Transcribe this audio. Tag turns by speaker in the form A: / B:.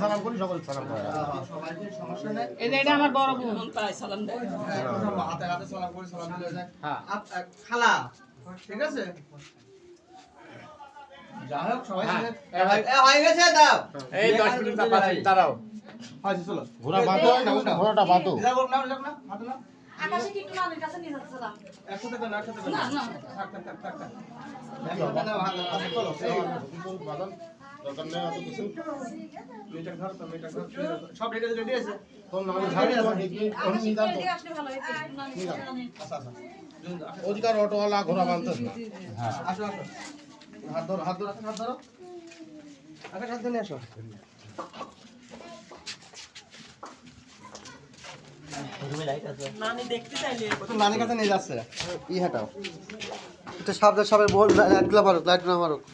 A: সালাম করি সকল সালাম করে
B: এটা আমার বড় বোন প্রায় সালাম দেয়
C: হাতে হাতে সালাম করে সালাম দিলে যায় খালা ঠিক আছে যাই হোক সবাই হয়ে গেছে দাও
A: এই 10 মিনিট দাঁড়াও
C: আচ্ছা চলো
A: ঘোড়া বাঁধো ঘোড়াটা বাঁধো
C: যাও না যাও না হাতে না
D: আকাশে কি একটু নামের কাছে নিয়ে যাচ্ছিলাম
C: একসাথে না একসাথে
B: না না
C: থাক থাক থাক থাক একসাথে না হাতে চলো
A: বাঁধন দরকার নেই অত কিছু
C: মিটার ঘর তো মিটার ঘর সব রেডি আছে
A: তোর নাম ঝাড়ি তোমার দেখি আমি নিদান তো
D: আসলে ভালো হতো একটু নামের কাছে জানেন
C: আচ্ছা আচ্ছা
A: অধিকার অটোওয়ালা ঘোড়া বাঁধতেছ না হ্যাঁ
C: আসো আসো হাত ধরো হাত ধরো হাত ধরো আগে হাত ধরে আসো নানি কাছে নিয়ে যাচ্ছে ই হাঁটাও এটা সাবধান সাবের বল লাইট গুলো মারো